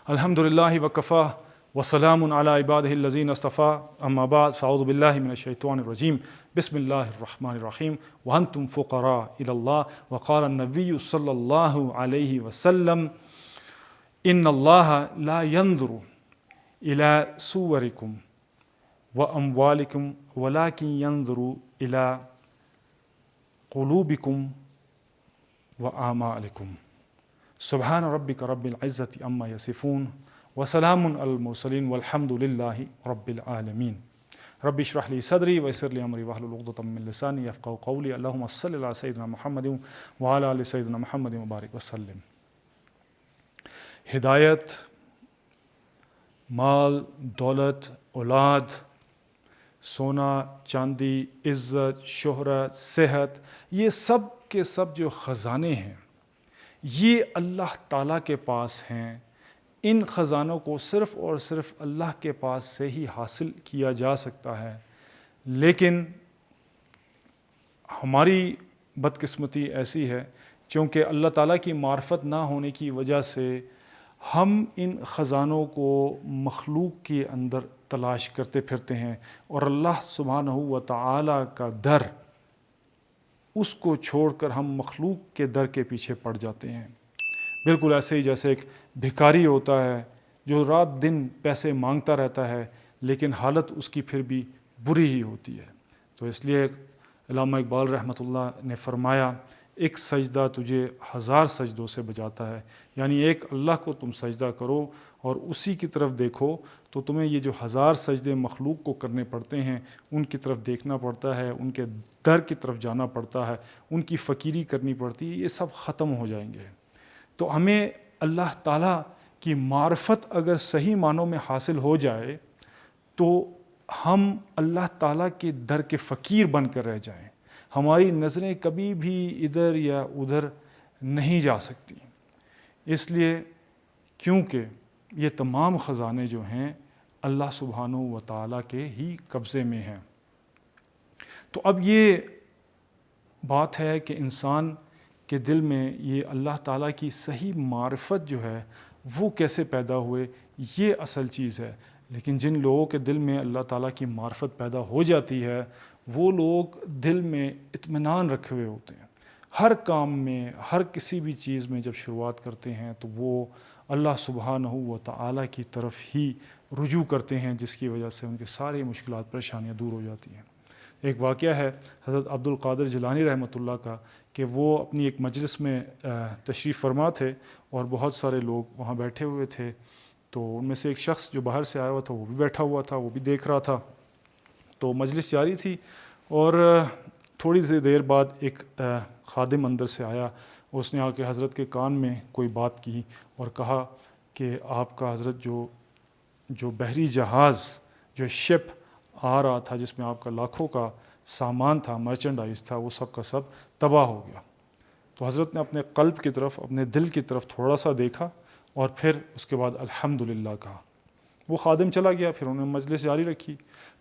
الحمدللہ وکفا وسلام علی عبادہ الذین اصطفیٰ اما بعد فاعوذ باللہ من الشیطان الرجیم بسم اللہ الرحمن الرحیم وانتم فقراء الی اللہ وقال النبی صلی اللہ علیہ وسلم ان اللہ لا ينظر الی صورکم واموالکم ولکن ينظر الی قلوبکم واعمالکم سبحان ربک رب العزت عما یصفون وسلام علی المرسلین والحمد للہ رب العالمین رب اشرح لی صدری ویسر لی امری واحلل عقدۃ من لسانی یفقہوا قولی اللہم صلی علی سیدنا محمد وعلی آل سیدنا محمد وبارک وسلم۔ ہدایت، مال، دولت، اولاد، سونا چاندی، عزت، شہرت، صحت، یہ سب کے سب جو خزانے ہیں یہ اللہ تعالیٰ کے پاس ہیں۔ ان خزانوں کو صرف اور صرف اللہ کے پاس سے ہی حاصل کیا جا سکتا ہے، لیکن ہماری بدقسمتی ایسی ہے چونکہ اللہ تعالیٰ کی معرفت نہ ہونے کی وجہ سے ہم ان خزانوں کو مخلوق کے اندر تلاش کرتے پھرتے ہیں اور اللہ سبحانہ و تعالیٰ کا در اس کو چھوڑ کر ہم مخلوق کے در کے پیچھے پڑ جاتے ہیں۔ بالکل ایسے ہی جیسے ایک بھکاری ہوتا ہے جو رات دن پیسے مانگتا رہتا ہے لیکن حالت اس کی پھر بھی بری ہی ہوتی ہے۔ تو اس لیے علامہ اقبال رحمۃ اللہ نے فرمایا ایک سجدہ تجھے 1000 سجدوں سے بچاتا ہے، یعنی ایک اللہ کو تم سجدہ کرو اور اسی کی طرف دیکھو تو تمہیں یہ جو 1000 سجدے مخلوق کو کرنے پڑتے ہیں ان کی طرف دیکھنا پڑتا ہے، ان کے در کی طرف جانا پڑتا ہے، ان کی فقیری کرنی پڑتی ہے، یہ سب ختم ہو جائیں گے۔ تو ہمیں اللہ تعالیٰ کی معرفت اگر صحیح معنوں میں حاصل ہو جائے تو ہم اللہ تعالیٰ کے در کے فقیر بن کر رہ جائیں، ہماری نظریں کبھی بھی ادھر یا ادھر نہیں جا سکتی، اس لیے کیونکہ یہ تمام خزانے جو ہیں اللہ سبحانہ و تعالیٰ کے ہی قبضے میں ہیں۔ تو اب یہ بات ہے کہ انسان کے دل میں یہ اللہ تعالیٰ کی صحیح معرفت جو ہے وہ کیسے پیدا ہوئے، یہ اصل چیز ہے۔ لیکن جن لوگوں کے دل میں اللہ تعالیٰ کی معرفت پیدا ہو جاتی ہے وہ لوگ دل میں اطمینان رکھے ہوئے ہوتے ہیں، ہر کام میں، ہر کسی بھی چیز میں جب شروعات کرتے ہیں تو وہ اللہ سبحانہ و تعالیٰ کی طرف ہی رجوع کرتے ہیں، جس کی وجہ سے ان کے ساری مشکلات پریشانیاں دور ہو جاتی ہیں۔ ایک واقعہ ہے حضرت عبد القادر جیلانی رحمۃ اللہ کا کہ وہ اپنی ایک مجلس میں تشریف فرما تھے اور بہت سارے لوگ وہاں بیٹھے ہوئے تھے، تو ان میں سے ایک شخص جو باہر سے آیا ہوا تھا وہ بھی بیٹھا ہوا تھا، وہ بھی دیکھ رہا تھا۔ تو مجلس جاری تھی اور تھوڑی سی دیر بعد ایک خادم اندر سے آیا، اس نے آ کے حضرت کے کان میں کوئی بات کی اور کہا کہ آپ کا حضرت جو بحری جہاز جو شپ آ رہا تھا جس میں آپ کا لاکھوں کا سامان تھا، مرچنڈائز تھا، وہ سب کا سب تباہ ہو گیا۔ تو حضرت نے اپنے قلب کی طرف، اپنے دل کی طرف تھوڑا سا دیکھا اور پھر اس کے بعد الحمدللہ کہا۔ وہ خادم چلا گیا، پھر انہوں نے مجلس جاری رکھی۔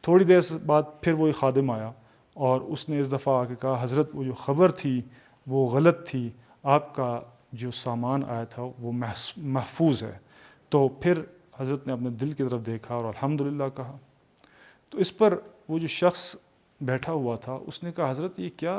تھوڑی دیر بعد پھر وہی خادم آیا اور اس نے اس دفعہ آ کے کہا حضرت وہ جو خبر تھی وہ غلط تھی، آپ کا جو سامان آیا تھا وہ محفوظ ہے۔ تو پھر حضرت نے اپنے دل کی طرف دیکھا اور الحمدللہ کہا۔ تو اس پر وہ جو شخص بیٹھا ہوا تھا اس نے کہا حضرت یہ کیا؟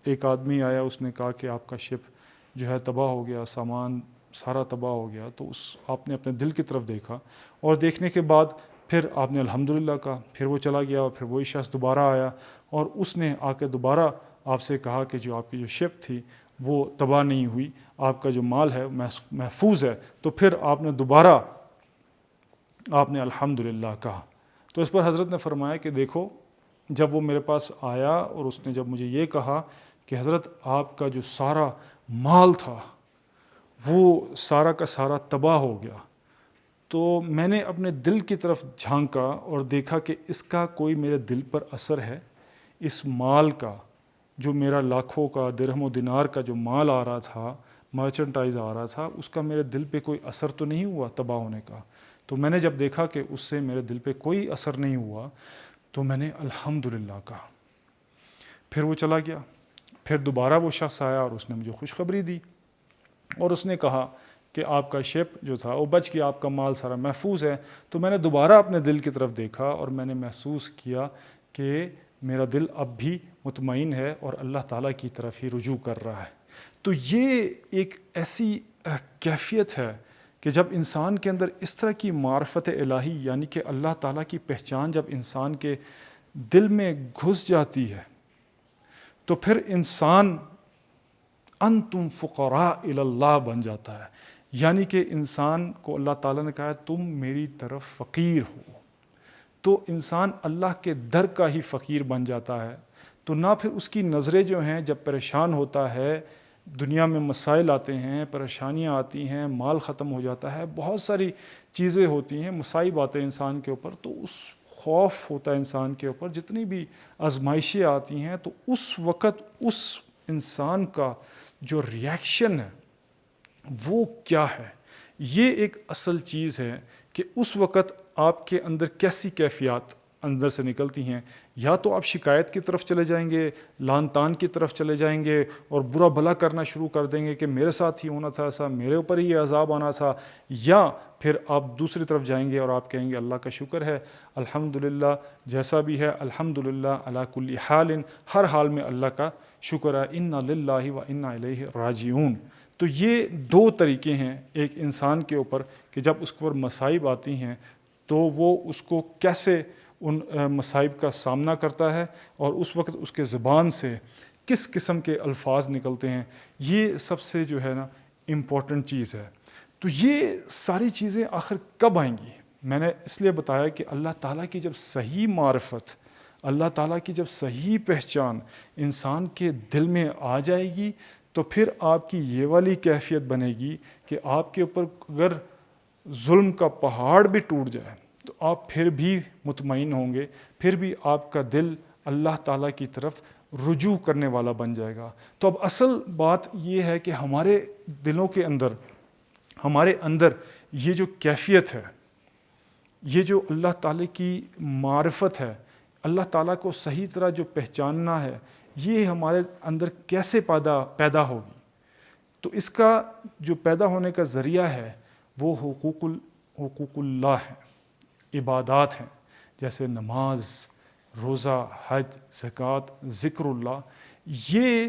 ایک آدمی آیا، اس نے کہا کہ آپ کا شپ جو ہے تباہ ہو گیا، سامان سارا تباہ ہو گیا۔ تو آپ نے اپنے دل کی طرف دیکھا اور دیکھنے کے بعد پھر آپ نے الحمدللہ کہا، پھر وہ چلا گیا اور پھر وہی شخص دوبارہ آیا اور اس نے آ کے دوبارہ آپ سے کہا کہ جو آپ کی جو شپ تھی وہ تباہ نہیں ہوئی، آپ کا جو مال ہے محفوظ ہے۔ تو پھر آپ نے دوبارہ الحمدللہ کہا۔ تو اس پر حضرت نے فرمایا کہ دیکھو جب وہ میرے پاس آیا اور اس نے جب مجھے یہ کہا کہ حضرت آپ کا جو سارا مال تھا وہ سارا کا سارا تباہ ہو گیا، تو میں نے اپنے دل کی طرف جھانکا اور دیکھا کہ اس کا کوئی میرے دل پر اثر ہے، اس مال کا جو میرا لاکھوں کا درہم و دینار کا جو مال آ رہا تھا، مرچنٹائز آ رہا تھا، اس کا میرے دل پہ کوئی اثر تو نہیں ہوا تباہ ہونے کا۔ تو میں نے جب دیکھا کہ اس سے میرے دل پہ کوئی اثر نہیں ہوا تو میں نے الحمدللہ کہا۔ پھر وہ چلا گیا، پھر دوبارہ وہ شخص آیا اور اس نے مجھے خوشخبری دی اور اس نے کہا کہ آپ کا شپ جو تھا وہ بچ گیا، آپ کا مال سارا محفوظ ہے، تو میں نے دوبارہ اپنے دل کی طرف دیکھا اور میں نے محسوس کیا کہ میرا دل اب بھی مطمئن ہے اور اللہ تعالیٰ کی طرف ہی رجوع کر رہا ہے۔ تو یہ ایک ایسی کیفیت ہے کہ جب انسان کے اندر اس طرح کی معرفت الہی یعنی کہ اللہ تعالیٰ کی پہچان جب انسان کے دل میں گھس جاتی ہے تو پھر انسان انتم فقراء الی اللہ بن جاتا ہے، یعنی کہ انسان کو اللہ تعالیٰ نے کہا تم میری طرف فقیر ہو، تو انسان اللہ کے در کا ہی فقیر بن جاتا ہے۔ تو نہ پھر اس کی نظریں جو ہیں جب پریشان ہوتا ہے، دنیا میں مسائل آتے ہیں، پریشانیاں آتی ہیں، مال ختم ہو جاتا ہے، بہت ساری چیزیں ہوتی ہیں، مصائب آتے ہیں انسان کے اوپر، تو اس خوف ہوتا ہے انسان کے اوپر، جتنی بھی آزمائشیں آتی ہیں تو اس وقت اس انسان کا جو ریاکشن ہے وہ کیا ہے، یہ ایک اصل چیز ہے کہ اس وقت آپ کے اندر کیسی کیفیات اندر سے نکلتی ہیں۔ یا تو آپ شکایت کی طرف چلے جائیں گے، لان تان کی طرف چلے جائیں گے اور برا بھلا کرنا شروع کر دیں گے کہ میرے ساتھ ہی ہونا تھا ایسا، میرے اوپر ہی یہ عذاب آنا تھا، یا پھر آپ دوسری طرف جائیں گے اور آپ کہیں گے اللہ کا شکر ہے، الحمدللہ جیسا بھی ہے، الحمدللہ علی کل حال، ہر حال میں اللہ کا شکر ہے، انا للہ و انا الیہ راجعون۔ تو یہ دو طریقے ہیں ایک انسان کے اوپر کہ جب اس کے اوپر مصائب آتی ہیں تو وہ اس کو کیسے ان مصائب کا سامنا کرتا ہے اور اس وقت اس کے زبان سے کس قسم کے الفاظ نکلتے ہیں، یہ سب سے جو ہے نا امپورٹنٹ چیز ہے۔ تو یہ ساری چیزیں آخر کب آئیں گی؟ میں نے اس لیے بتایا کہ اللہ تعالیٰ کی جب صحیح معرفت، اللہ تعالیٰ کی جب صحیح پہچان انسان کے دل میں آ جائے گی تو پھر آپ کی یہ والی کیفیت بنے گی کہ آپ کے اوپر اگر ظلم کا پہاڑ بھی ٹوٹ جائے تو آپ پھر بھی مطمئن ہوں گے، پھر بھی آپ کا دل اللہ تعالیٰ کی طرف رجوع کرنے والا بن جائے گا۔ تو اب اصل بات یہ ہے کہ ہمارے دلوں کے اندر، ہمارے اندر یہ جو کیفیت ہے، یہ جو اللہ تعالیٰ کی معرفت ہے، اللہ تعالیٰ کو صحیح طرح جو پہچاننا ہے، یہ ہمارے اندر کیسے پیدا ہوگی؟ تو اس کا جو پیدا ہونے کا ذریعہ ہے وہ حقوق اللہ ہے، عبادات ہیں، جیسے نماز، روزہ، حج، زکوٰۃ، ذکر اللہ، یہ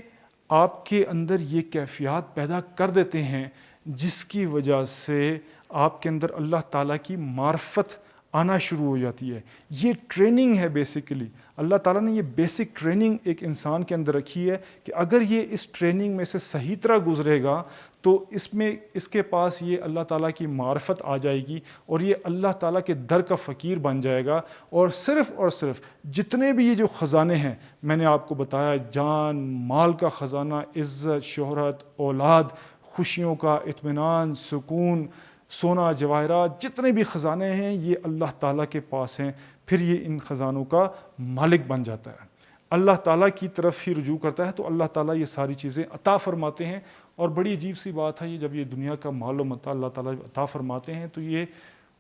آپ کے اندر یہ کیفیات پیدا کر دیتے ہیں جس کی وجہ سے آپ کے اندر اللہ تعالیٰ کی معرفت آنا شروع ہو جاتی ہے۔ یہ ٹریننگ ہے بیسیکلی، اللہ تعالیٰ نے یہ بیسک ٹریننگ ایک انسان کے اندر رکھی ہے کہ اگر یہ اس ٹریننگ میں سے صحیح طرح گزرے گا تو اس کے پاس یہ اللہ تعالیٰ کی معرفت آ جائے گی اور یہ اللہ تعالیٰ کے در کا فقیر بن جائے گا، اور صرف جتنے بھی یہ جو خزانے ہیں میں نے آپ کو بتایا، جان مال کا خزانہ، عزت، شہرت، اولاد، خوشیوں کا، اطمینان، سکون، سونا، جواہرات، جتنے بھی خزانے ہیں یہ اللہ تعالیٰ کے پاس ہیں، پھر یہ ان خزانوں کا مالک بن جاتا ہے، اللہ تعالیٰ کی طرف ہی رجوع کرتا ہے، تو اللہ تعالیٰ یہ ساری چیزیں عطا فرماتے ہیں۔ اور بڑی عجیب سی بات ہے، یہ جب یہ دنیا کا مال و متاع اللہ تعالیٰ عطا فرماتے ہیں تو یہ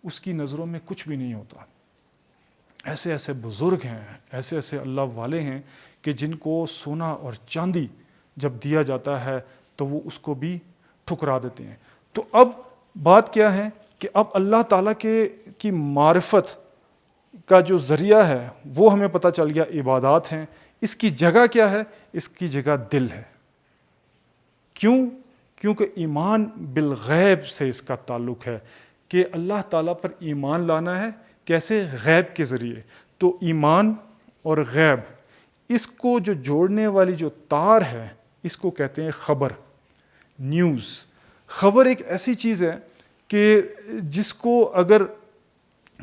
اس کی نظروں میں کچھ بھی نہیں ہوتا۔ ایسے ایسے بزرگ ہیں، ایسے ایسے اللہ والے ہیں کہ جن کو سونا اور چاندی جب دیا جاتا ہے تو وہ اس کو بھی ٹھکرا دیتے ہیں۔ تو اب بات کیا ہے کہ اب اللہ تعالیٰ کی معرفت کا جو ذریعہ ہے وہ ہمیں پتہ چل گیا، عبادات ہیں۔ اس کی جگہ کیا ہے؟ اس کی جگہ دل ہے۔ کیونکہ ایمان بالغیب سے اس کا تعلق ہے کہ اللہ تعالیٰ پر ایمان لانا ہے، کیسے؟ غیب کے ذریعے۔ تو ایمان اور غیب، اس کو جو جوڑنے والی جو تار ہے اس کو کہتے ہیں خبر، نیوز۔ خبر ایک ایسی چیز ہے کہ جس کو اگر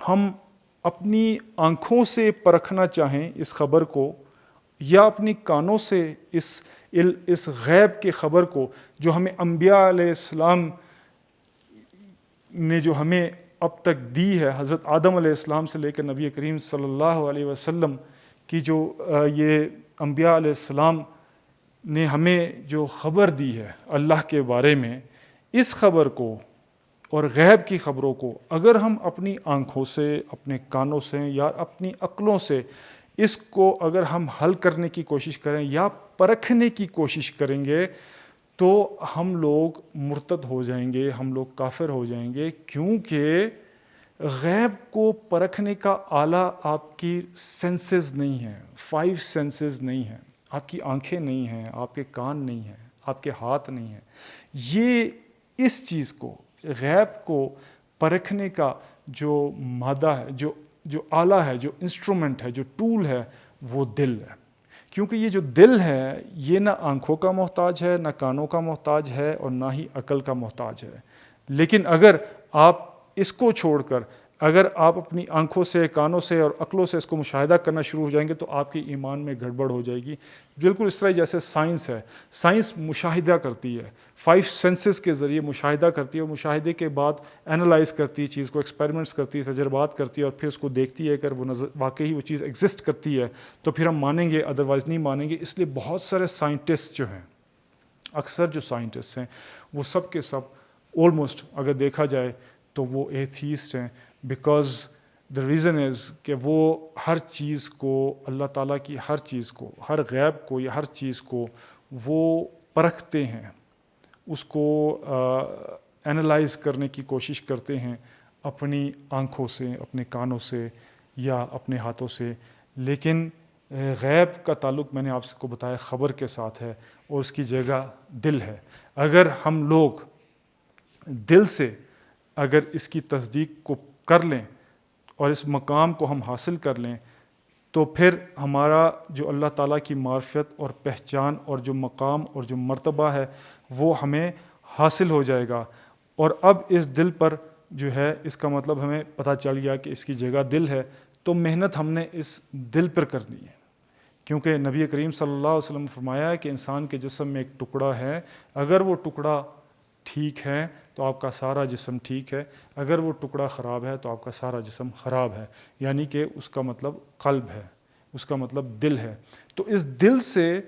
ہم اپنی آنکھوں سے پرکھنا چاہیں اس خبر کو، یا اپنی کانوں سے اس غیب کے خبر کو جو ہمیں انبیاء علیہ السلام نے جو ہمیں اب تک دی ہے، حضرت آدم علیہ السلام سے لے کر نبی کریم صلی اللہ علیہ وسلم کی جو یہ انبیاء علیہ السلام نے ہمیں جو خبر دی ہے اللہ کے بارے میں، اس خبر کو اور غیب کی خبروں کو اگر ہم اپنی آنکھوں سے، اپنے کانوں سے یا اپنی عقلوں سے اس کو اگر ہم حل کرنے کی کوشش کریں یا پرکھنے کی کوشش کریں گے تو ہم لوگ مرتد ہو جائیں گے، ہم لوگ کافر ہو جائیں گے، کیونکہ غیب کو پرکھنے کا آلہ آپ کی سینسز نہیں ہیں، 5 سینسز نہیں ہیں، آپ کی آنکھیں نہیں ہیں، آپ کے کان نہیں ہیں، آپ کے ہاتھ نہیں ہیں۔ یہ اس چیز کو، غیب کو پرکھنے کا جو مادہ ہے، جو آلہ ہے، جو انسٹرومنٹ ہے، جو ٹول ہے، وہ دل ہے۔ کیونکہ یہ جو دل ہے یہ نہ آنکھوں کا محتاج ہے، نہ کانوں کا محتاج ہے، اور نہ ہی عقل کا محتاج ہے۔ لیکن اگر آپ اس کو چھوڑ کر، اگر آپ اپنی آنکھوں سے، کانوں سے اور عقلوں سے اس کو مشاہدہ کرنا شروع ہو جائیں گے تو آپ کے ایمان میں گڑبڑ ہو جائے گی۔ بالکل اس طرح جیسے سائنس ہے، سائنس مشاہدہ کرتی ہے، 5 سینسز کے ذریعے مشاہدہ کرتی ہے، اور مشاہدے کے بعد انالائز کرتی ہے چیز کو، ایکسپیریمنٹس کرتی ہے، تجربات کرتی ہے، اور پھر اس کو دیکھتی ہے۔ اگر وہ واقعی وہ چیز ایگزسٹ کرتی ہے تو پھر ہم مانیں گے، ادروائز نہیں مانیں گے۔ اس لیے بہت سارے سائنٹسٹ جو ہیں، اکثر جو سائنٹسٹ ہیں وہ سب کے سب آلموسٹ اگر دیکھا جائے تو وہ ایتھیسٹ ہیں، بیکاز دا ریزن از کہ وہ ہر چیز کو، اللہ تعالیٰ کی ہر چیز کو، ہر غیب کو یا ہر چیز کو وہ پرکھتے ہیں، اس کو انالائز کرنے کی کوشش کرتے ہیں اپنی آنکھوں سے، اپنے کانوں سے یا اپنے ہاتھوں سے۔ لیکن غیب کا تعلق میں نے آپ کو بتایا خبر کے ساتھ ہے، اور اس کی جگہ دل ہے۔ اگر ہم لوگ دل سے اگر اس کی تصدیق کو کر لیں اور اس مقام کو ہم حاصل کر لیں تو پھر ہمارا جو اللہ تعالیٰ کی معرفت اور پہچان اور جو مقام اور جو مرتبہ ہے وہ ہمیں حاصل ہو جائے گا۔ اور اب اس دل پر جو ہے، اس کا مطلب ہمیں پتہ چل گیا کہ اس کی جگہ دل ہے، تو محنت ہم نے اس دل پر کرنی ہے، کیونکہ نبی کریم صلی اللہ علیہ وسلم نے فرمایا ہے کہ انسان کے جسم میں ایک ٹکڑا ہے، اگر وہ ٹکڑا ٹھیک ہے تو آپ کا سارا جسم ٹھیک ہے، اگر وہ ٹکڑا خراب ہے تو آپ کا سارا جسم خراب ہے، یعنی کہ اس کا مطلب قلب ہے، اس کا مطلب دل ہے۔ تو اس دل سے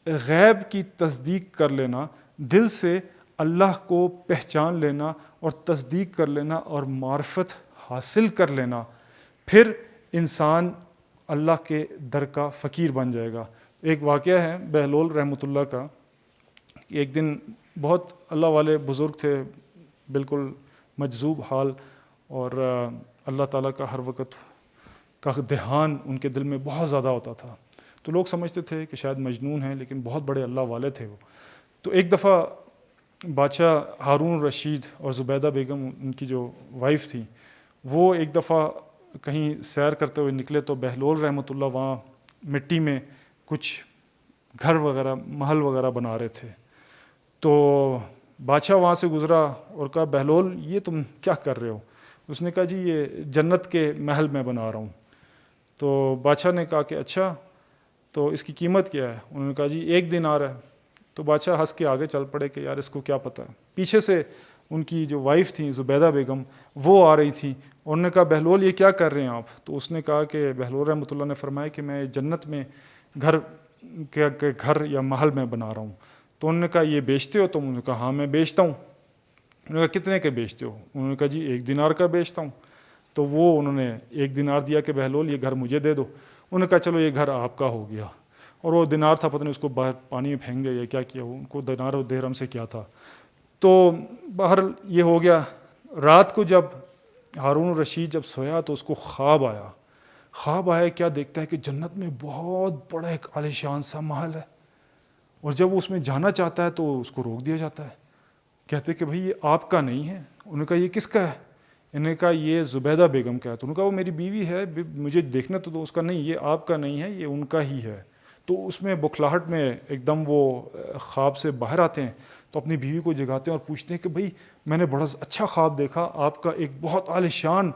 غیب کی تصدیق کر لینا، دل سے اللہ کو پہچان لینا اور تصدیق کر لینا اور معرفت حاصل کر لینا، پھر انسان اللہ کے در کا فقیر بن جائے گا۔ ایک واقعہ ہے بہلول رحمۃ اللہ کا، ایک دن بہت اللہ والے بزرگ تھے، بالکل مجذوب حال، اور اللہ تعالیٰ کا ہر وقت کا دھیان ان کے دل میں بہت زیادہ ہوتا تھا، تو لوگ سمجھتے تھے کہ شاید مجنون ہیں، لیکن بہت بڑے اللہ والے تھے وہ۔ تو ایک دفعہ بادشاہ ہارون الرشید اور زبیدہ بیگم ان کی جو وائف تھی، وہ ایک دفعہ کہیں سیر کرتے ہوئے نکلے تو بہلول رحمۃ اللہ وہاں مٹی میں کچھ گھر وغیرہ، محل وغیرہ بنا رہے تھے۔ تو بادشاہ وہاں سے گزرا اور کہا بہلول یہ تم کیا کر رہے ہو؟ اس نے کہا جی یہ جنت کے محل میں بنا رہا ہوں۔ تو بادشاہ نے کہا کہ اچھا تو اس کی قیمت کیا ہے؟ انہوں نے کہا جی 1 دینار ہے۔ تو بادشاہ ہنس کے آگے چل پڑے کہ یار اس کو کیا پتہ ہے۔ پیچھے سے ان کی جو وائف تھیں زبیدہ بیگم وہ آ رہی تھیں، انہوں نے کہا بہلول یہ کیا کر رہے ہیں آپ؟ تو اس نے کہا کہ بہلول رحمۃ اللہ نے فرمایا کہ میں جنت میں گھر یا محل میں بنا رہا ہوں۔ تو انہوں نے کہا یہ بیچتے ہو؟ تو انہوں نے کہا ہاں میں بیچتا ہوں۔ انہوں نے کہا کتنے کے بیچتے ہو؟ انہوں نے کہا جی 1 دینار کا بیچتا ہوں۔ تو وہ انہوں نے 1 دینار دیا کہ بہلول یہ گھر مجھے دے دو۔ انہوں نے کہا چلو یہ گھر آپ کا ہو گیا۔ اور وہ دینار تھا، پتہ نہیں اس کو باہر پانی میں پھینک گیا یا کیا کیا، ان کو دینار و درہم سے کیا تھا۔ تو باہر یہ ہو گیا۔ رات کو جب ہارون الرشید جب سویا تو اس کو خواب آیا، کیا دیکھتا ہے کہ جنت میں بہت بڑا ایک عالیشان سا محل ہے، اور جب وہ اس میں جانا چاہتا ہے تو اس کو روک دیا جاتا ہے، کہتے کہ بھئی یہ آپ کا نہیں ہے۔ انہوں نے کہا یہ کس کا ہے؟ انہوں نے کہا یہ زبیدہ بیگم کا ہے۔ تو انہوں نے کہا وہ میری بیوی ہے، مجھے دیکھنا تو دو، اس کا نہیں، یہ آپ کا نہیں ہے، یہ ان کا ہی ہے۔ تو اس میں بکھلاہٹ میں ایک دم وہ خواب سے باہر آتے ہیں، تو اپنی بیوی کو جگاتے ہیں اور پوچھتے ہیں کہ بھئی میں نے بڑا اچھا خواب دیکھا، آپ کا ایک بہت عالیشان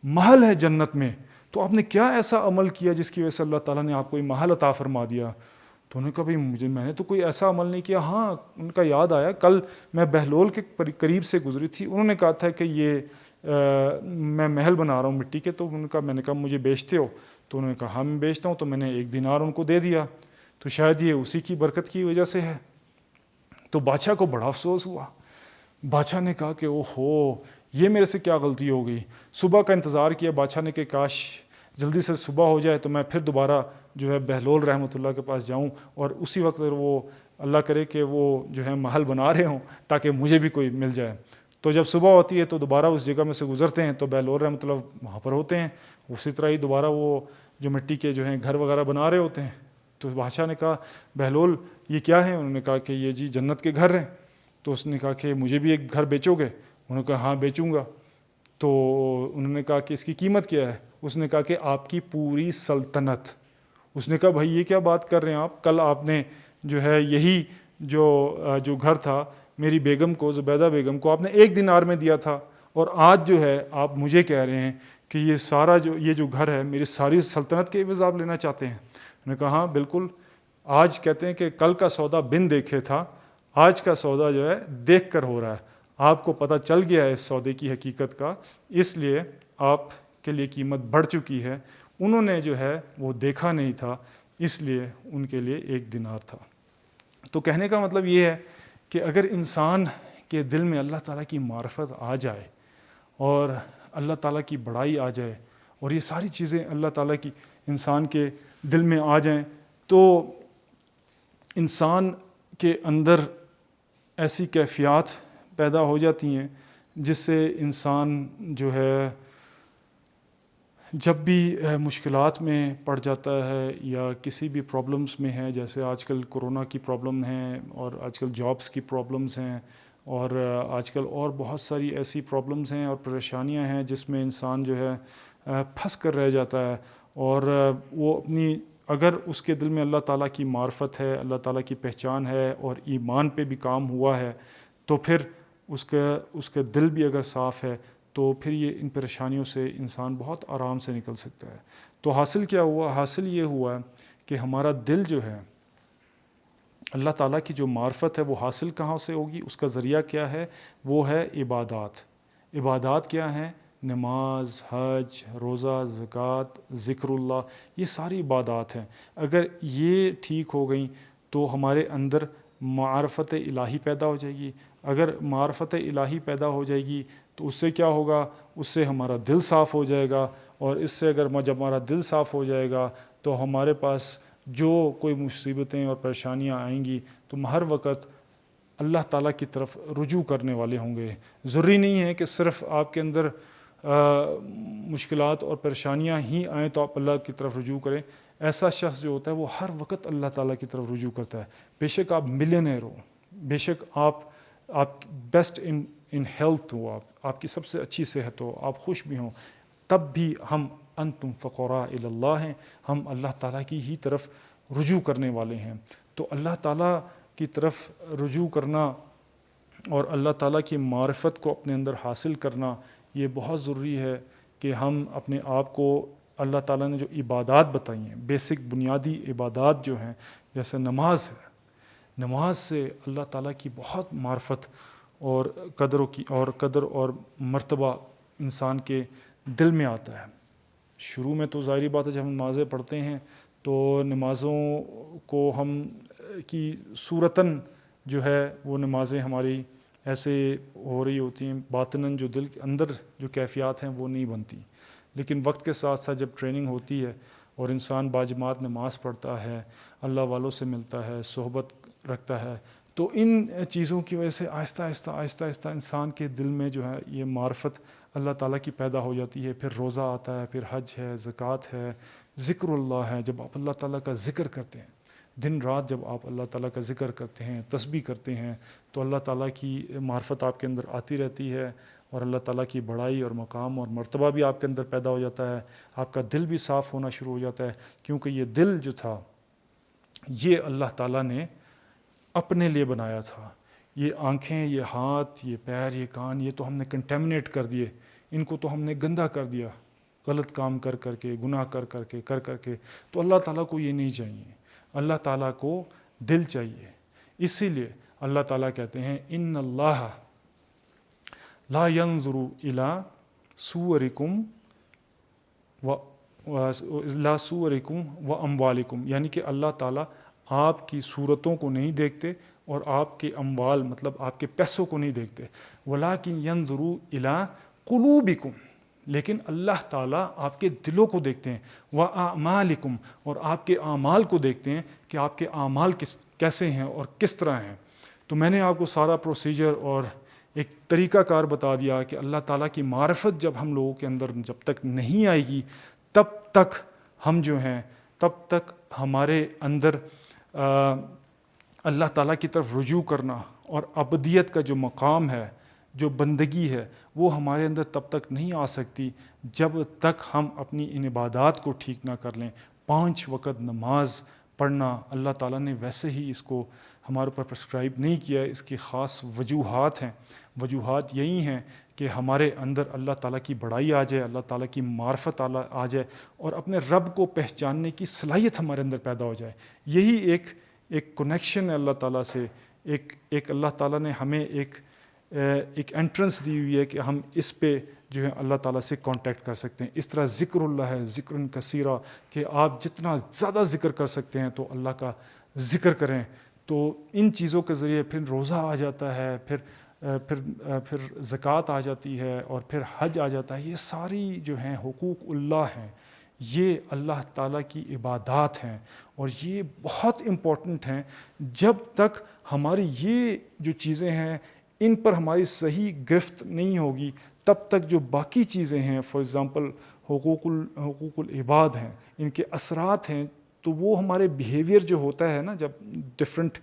محل ہے جنت میں، تو آپ نے کیا ایسا عمل کیا جس کی وجہ سے اللہ تعالیٰ نے آپ کو یہ محل عطا فرما دیا؟ تو انہوں نے کہا بھئی میں نے تو کوئی ایسا عمل نہیں کیا۔ ہاں ان کا یاد آیا کل میں بہلول کے قریب سے گزری تھی، انہوں نے کہا تھا کہ یہ میں محل بنا رہا ہوں مٹی کے، تو میں نے کہا مجھے بیچتے ہو؟ تو انہوں نے کہا ہاں میں بیچتا ہوں۔ تو میں نے 1 دینار ان کو دے دیا، تو شاید یہ اسی کی برکت کی وجہ سے ہے۔ تو بادشاہ کو بڑا افسوس ہوا۔ بادشاہ نے کہا کہ اوہو یہ میرے سے کیا غلطی ہو گئی۔ صبح کا انتظار کیا بادشاہ نے کہ کاش جلدی سے صبح ہو جائے تو میں پھر دوبارہ جو ہے بہلول رحمۃ اللہ کے پاس جاؤں اور اسی وقت وہ اللہ کرے کہ وہ جو ہے محل بنا رہے ہوں تاکہ مجھے بھی کوئی مل جائے. تو جب صبح ہوتی ہے تو دوبارہ اس جگہ میں سے گزرتے ہیں تو بہلول رحمۃ اللہ وہاں پر ہوتے ہیں. اسی طرح ہی دوبارہ وہ جو مٹی کے جو ہیں گھر وغیرہ بنا رہے ہوتے ہیں. تو بادشاہ نے کہا بہلول یہ کیا ہے؟ انہوں نے کہا کہ یہ جی جنت کے گھر ہیں. تو اس نے کہا کہ مجھے بھی ایک گھر بیچو گے؟ انہوں نے کہا ہاں بیچوں گا. تو انہوں نے کہا کہ اس کی قیمت کیا ہے؟ اس نے کہا کہ آپ کی پوری سلطنت. اس نے کہا بھائی یہ کیا بات کر رہے ہیں آپ؟ کل آپ نے جو ہے یہی جو گھر تھا میری بیگم کو، زبیدہ بیگم کو، آپ نے 1 دینار میں دیا تھا، اور آج جو ہے آپ مجھے کہہ رہے ہیں کہ یہ جو گھر ہے میری ساری سلطنت کے عوض آپ لینا چاہتے ہیں؟ انہوں نے کہا ہاں بالکل. آج کہتے ہیں کہ کل کا سودا بن دیکھے تھا، آج کا سودا جو ہے دیکھ کر ہو رہا ہے. آپ کو پتہ چل گیا ہے اس سودے کی حقیقت کا، اس لیے آپ کے لیے قیمت بڑھ چکی ہے. انہوں نے جو ہے وہ دیکھا نہیں تھا، اس لیے ان کے لیے 1 دینار تھا. تو کہنے کا مطلب یہ ہے کہ اگر انسان کے دل میں اللہ تعالیٰ کی معرفت آ جائے اور اللہ تعالیٰ کی بڑائی آ جائے اور یہ ساری چیزیں اللہ تعالیٰ کی انسان کے دل میں آ جائیں، تو انسان کے اندر ایسی کیفیات پیدا ہو جاتی ہیں جس سے انسان جو ہے جب بھی مشکلات میں پڑ جاتا ہے یا کسی بھی پرابلمس میں ہے، جیسے آج کل کرونا کی پرابلم ہیں اور آج کل جابس کی پرابلمس ہیں اور آج کل اور بہت ساری ایسی پرابلمس ہیں اور پریشانیاں ہیں جس میں انسان جو ہے پھنس کر رہ جاتا ہے. اور وہ اگر اس کے دل میں اللہ تعالیٰ کی معرفت ہے، اللہ تعالیٰ کی پہچان ہے اور ایمان پہ بھی کام ہوا ہے، تو پھر اس کا دل بھی اگر صاف ہے تو پھر ان پریشانیوں سے انسان بہت آرام سے نکل سکتا ہے. تو حاصل کیا ہوا؟ حاصل یہ ہوا کہ ہمارا دل جو ہے اللہ تعالیٰ کی جو معرفت ہے وہ حاصل کہاں سے ہوگی؟ اس کا ذریعہ کیا ہے؟ وہ ہے عبادات. عبادات کیا ہیں؟ نماز، حج، روزہ، زکوٰۃ، ذکر اللہ، یہ ساری عبادات ہیں. اگر یہ ٹھیک ہو گئیں تو ہمارے اندر معرفت الہی پیدا ہو جائے گی. اگر معرفت الہی پیدا ہو جائے گی تو اس سے کیا ہوگا؟ اس سے ہمارا دل صاف ہو جائے گا، اور اس سے جب ہمارا دل صاف ہو جائے گا تو ہمارے پاس جو کوئی مصیبتیں اور پریشانیاں آئیں گی تو ہم ہر وقت اللہ تعالیٰ کی طرف رجوع کرنے والے ہوں گے. ضروری نہیں ہے کہ صرف آپ کے اندر مشکلات اور پریشانیاں ہی آئیں تو آپ اللہ کی طرف رجوع کریں. ایسا شخص جو ہوتا ہے وہ ہر وقت اللہ تعالیٰ کی طرف رجوع کرتا ہے. بے شک آپ ملینئر ہو، بے شک آپ بیسٹ ان ہیلتھ ہو، آپ کی سب سے اچھی صحت ہو، آپ خوش بھی ہوں، تب بھی ہم انتم فقراء الی اللہ ہیں، ہم اللہ تعالیٰ کی ہی طرف رجوع کرنے والے ہیں. تو اللہ تعالیٰ کی طرف رجوع کرنا اور اللہ تعالیٰ کی معرفت کو اپنے اندر حاصل کرنا یہ بہت ضروری ہے کہ ہم اپنے آپ کو اللہ تعالیٰ نے جو عبادات بتائی ہیں، بیسک بنیادی عبادات جو ہیں، جیسے نماز ہے، نماز سے اللہ تعالیٰ کی بہت معرفت اور قدر اور مرتبہ انسان کے دل میں آتا ہے. شروع میں تو ظاہری بات ہے جب ہم نمازیں پڑھتے ہیں تو نمازوں کو ہم کی صورتاً جو ہے وہ نمازیں ہماری ایسے ہو رہی ہوتی ہیں، باطناً جو دل کے اندر جو کیفیات ہیں وہ نہیں بنتی. لیکن وقت کے ساتھ ساتھ جب ٹریننگ ہوتی ہے اور انسان باجماعت نماز پڑھتا ہے، اللہ والوں سے ملتا ہے، صحبت رکھتا ہے، تو ان چیزوں کی وجہ سے آہستہ آہستہ انسان کے دل میں جو ہے یہ معرفت اللہ تعالیٰ کی پیدا ہو جاتی ہے. پھر روزہ آتا ہے، پھر حج ہے، زکوٰۃ ہے، ذکر اللہ ہے. جب آپ اللہ تعالیٰ کا ذکر کرتے ہیں، دن رات جب آپ اللہ تعالیٰ کا ذکر کرتے ہیں، تسبیح کرتے ہیں، تو اللہ تعالیٰ کی معرفت آپ کے اندر آتی رہتی ہے اور اللہ تعالیٰ کی بڑائی اور مقام اور مرتبہ بھی آپ کے اندر پیدا ہو جاتا ہے. آپ کا دل بھی صاف ہونا شروع ہو جاتا ہے، کیونکہ یہ دل جو تھا یہ اللہ تعالیٰ نے اپنے لیے بنایا تھا. یہ آنکھیں، یہ ہاتھ، یہ پیر، یہ کان، یہ تو ہم نے کنٹیمنیٹ کر دیے، ان کو تو ہم نے گندا کر دیا غلط کام کر کے، گناہ کر کے. تو اللہ تعالیٰ کو یہ نہیں چاہیے. اللہ تعالیٰ کو دل چاہیے. اسی لیے اللہ تعالیٰ کہتے ہیں ان اللہ لا ينظر الى صورکم و اموالکم، یعنی کہ اللہ تعالیٰ آپ کی صورتوں کو نہیں دیکھتے اور آپ کے اموال مطلب آپ کے پیسوں کو نہیں دیکھتے. ولیکن ينظر الى قلوبکم، لیکن اللہ تعالیٰ آپ کے دلوں کو دیکھتے ہیں، وَأَعْمَالِكُمْ، اور آپ کے اعمال کو دیکھتے ہیں کہ آپ کے اعمال کیسے ہیں اور کس طرح ہیں۔ تو میں نے آپ کو سارا پروسیجر اور ایک طریقہ کار بتا دیا کہ اللہ تعالیٰ کی معرفت جب ہم لوگوں کے اندر جب تک نہیں آئے گی، تب تک ہم جو ہیں، تب تک ہمارے اندر اللہ تعالیٰ کی طرف رجوع کرنا اور ابدیت کا جو مقام ہے، جو بندگی ہے، وہ ہمارے اندر تب تک نہیں آ سکتی جب تک ہم اپنی ان عبادات کو ٹھیک نہ کر لیں۔ 5 وقت نماز پڑھنا اللہ تعالیٰ نے ویسے ہی اس کو ہمارے اوپر پرسکرائب نہیں کیا، اس کی خاص وجوہات ہیں۔ وجوہات یہی ہیں کہ ہمارے اندر اللہ تعالیٰ کی بڑائی آ جائے، اللہ تعالیٰ کی معرفت آ جائے، اور اپنے رب کو پہچاننے کی صلاحیت ہمارے اندر پیدا ہو جائے۔ یہی ایک کنیکشن ہے اللہ تعالیٰ سے، ایک اللہ تعالیٰ نے ہمیں ایک انٹرنس دی ہوئی ہے کہ ہم اس پہ جو ہے اللہ تعالیٰ سے کانٹیکٹ کر سکتے ہیں۔ اس طرح ذکر اللہ ہے، ذکر کثیرہ، کہ آپ جتنا زیادہ ذکر کر سکتے ہیں تو اللہ کا ذکر کریں۔ تو ان چیزوں کے ذریعے پھر روزہ آ جاتا ہے، پھر زکوٰۃ آ جاتی ہے، اور پھر حج آ جاتا ہے۔ یہ ساری جو ہیں حقوق اللہ ہیں، یہ اللہ تعالیٰ کی عبادات ہیں، اور یہ بہت امپورٹنٹ ہیں۔ جب تک ہماری یہ جو چیزیں ہیں ان پر ہماری صحیح گرفت نہیں ہوگی، تب تک جو باقی چیزیں ہیں، فار ایگزامپل حقوق العباد ہیں، ان کے اثرات ہیں، تو وہ ہمارے بیہیویئر جو ہوتا ہے نا، جب ڈفرینٹ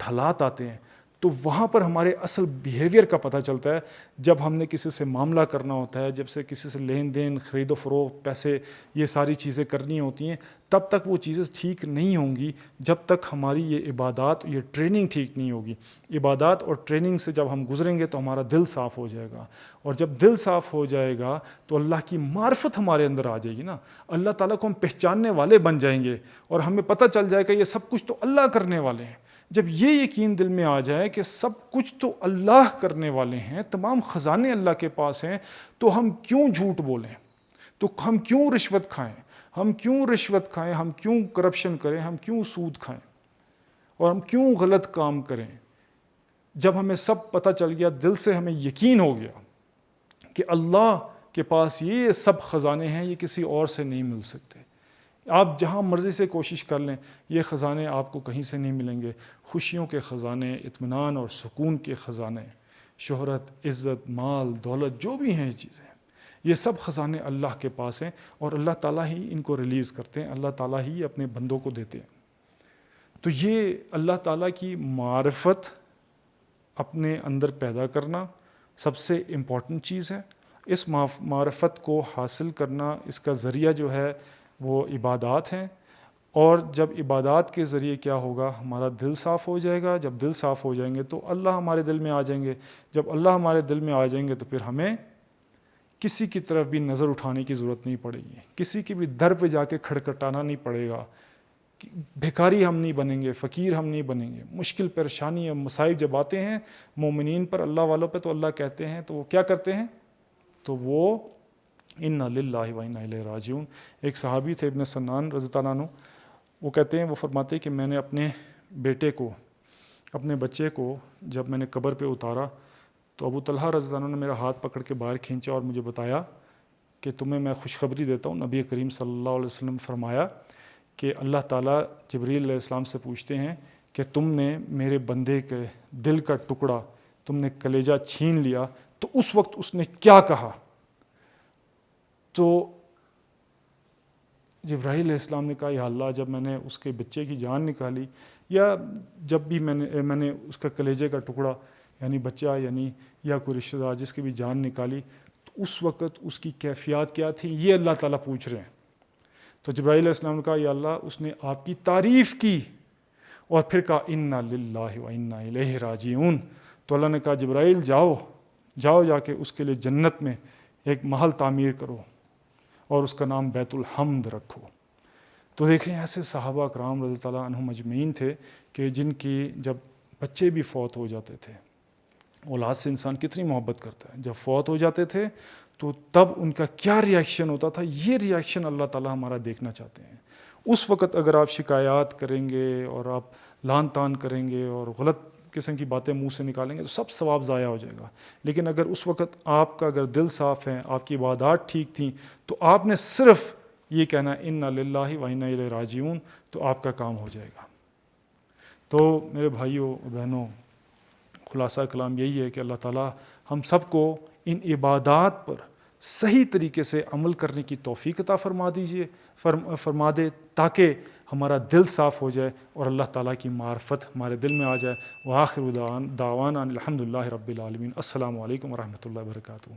حالات آتے ہیں تو وہاں پر ہمارے اصل بیہیویئر کا پتہ چلتا ہے۔ جب ہم نے کسی سے معاملہ کرنا ہوتا ہے، جب سے کسی سے لین دین، خرید و فروخت، پیسے، یہ ساری چیزیں کرنی ہوتی ہیں، تب تک وہ چیزیں ٹھیک نہیں ہوں گی جب تک ہماری یہ عبادات، یہ ٹریننگ ٹھیک نہیں ہوگی۔ عبادات اور ٹریننگ سے جب ہم گزریں گے تو ہمارا دل صاف ہو جائے گا، اور جب دل صاف ہو جائے گا تو اللہ کی معرفت ہمارے اندر آ جائے گی نا، اللہ تعالیٰ کو ہم پہچاننے والے بن جائیں گے، اور ہمیں پتہ چل جائے گا یہ سب کچھ تو اللہ کرنے والے ہیں۔ جب یہ یقین دل میں آ جائے کہ سب کچھ تو اللہ کرنے والے ہیں، تمام خزانے اللہ کے پاس ہیں، تو ہم کیوں جھوٹ بولیں، تو ہم کیوں رشوت کھائیں، ہم کیوں کرپشن کریں، ہم کیوں سود کھائیں، اور ہم کیوں غلط کام کریں۔ جب ہمیں سب پتہ چل گیا، دل سے ہمیں یقین ہو گیا کہ اللہ کے پاس یہ سب خزانے ہیں، یہ کسی اور سے نہیں مل سکتے۔ آپ جہاں مرضی سے کوشش کر لیں، یہ خزانے آپ کو کہیں سے نہیں ملیں گے۔ خوشیوں کے خزانے، اطمینان اور سکون کے خزانے، شہرت، عزت، مال، دولت، جو بھی ہیں یہ چیزیں، یہ سب خزانے اللہ کے پاس ہیں، اور اللہ تعالیٰ ہی ان کو ریلیز کرتے ہیں، اللہ تعالیٰ ہی اپنے بندوں کو دیتے ہیں۔ تو یہ اللہ تعالیٰ کی معرفت اپنے اندر پیدا کرنا سب سے امپورٹنٹ چیز ہے۔ اس معرفت کو حاصل کرنا، اس کا ذریعہ جو ہے وہ عبادات ہیں، اور جب عبادات کے ذریعے کیا ہوگا، ہمارا دل صاف ہو جائے گا۔ جب دل صاف ہو جائیں گے تو اللہ ہمارے دل میں آ جائیں گے۔ جب اللہ ہمارے دل میں آ جائیں گے تو پھر ہمیں کسی کی طرف بھی نظر اٹھانے کی ضرورت نہیں پڑے گی، کسی کی بھی در پہ جا کے کھڑکھٹانا نہیں پڑے گا۔ بھیکاری ہم نہیں بنیں گے، فقیر ہم نہیں بنیں گے۔ مشکل، پریشانی اور مصائب جب آتے ہیں مومنین پر، اللہ والوں پہ، تو اللہ کہتے ہیں، تو وہ کیا کرتے ہیں، تو وہ انا للہ و انا الیہ راجعون۔ ایک صحابی تھے ابن سنان رضی اللہ عنہ، وہ کہتے ہیں، وہ فرماتے ہیں کہ میں نے اپنے بیٹے کو، اپنے بچے کو جب میں نے قبر پہ اتارا تو ابو طلحہ رضی اللہ عنہ نے میرا ہاتھ پکڑ کے باہر کھینچا اور مجھے بتایا کہ تمہیں میں خوشخبری دیتا ہوں، نبی کریم صلی اللہ علیہ وسلم فرمایا کہ اللہ تعالیٰ جبریل علیہ السلام سے پوچھتے ہیں کہ تم نے میرے بندے کے دل کا ٹکڑا، تم نے کلیجہ چھین لیا، تو اس وقت اس نے کیا کہا؟ تو جبرائیل علیہ السلام نے کہا، یا اللہ، جب میں نے اس کے بچے کی جان نکالی، یا جب بھی میں نے اس کا کلیجے کا ٹکڑا، یعنی بچہ، یعنی یا کوئی رشتہ دار جس کی بھی جان نکالی، تو اس وقت اس کی کیفیات کیا تھی، یہ اللہ تعالیٰ پوچھ رہے ہیں۔ تو جبرائیل علیہ السلام نے کہا، یا اللہ، اس نے آپ کی تعریف کی، اور پھر کہا انا للہ و انا الیہ راجعون۔ تو اللہ نے کہا، جبرائیل جاؤ جا کے اس کے لیے جنت میں ایک محل تعمیر کرو اور اس کا نام بیت الحمد رکھو۔ تو دیکھیں، ایسے صحابہ کرام رضی اللہ عنہم اجمعین تھے کہ جن کی جب بچے بھی فوت ہو جاتے تھے، اولاد سے انسان کتنی محبت کرتا ہے، جب فوت ہو جاتے تھے تو تب ان کا کیا ریاکشن ہوتا تھا، یہ ریاکشن اللہ تعالیٰ ہمارا دیکھنا چاہتے ہیں۔ اس وقت اگر آپ شکایات کریں گے اور آپ لان تان کریں گے اور غلط قسم کی باتیں منہ سے نکالیں گے تو سب ثواب ضائع ہو جائے گا. لیکن اگر اس وقت آپ کا اگر دل صاف ہے، آپ کی عبادات ٹھیک تھیں، تو آپ نے صرف یہ کہنا انا للہ و انا الیہ راجعون، تو آپ کا کام ہو جائے گا. تو میرے بھائیوں بہنوں، خلاصہ کلام یہی ہے کہ اللہ تعالیٰ ہم سب کو ان عبادات پر صحیح طریقے سے عمل کرنے کی توفیق عطا فرما دے، تاکہ ہمارا دل صاف ہو جائے اور اللہ تعالیٰ کی معرفت ہمارے دل میں آ جائے. وآخر دعوانا الحمدللہ رب العالمین. السلام علیکم ورحمۃ اللہ وبرکاتہ.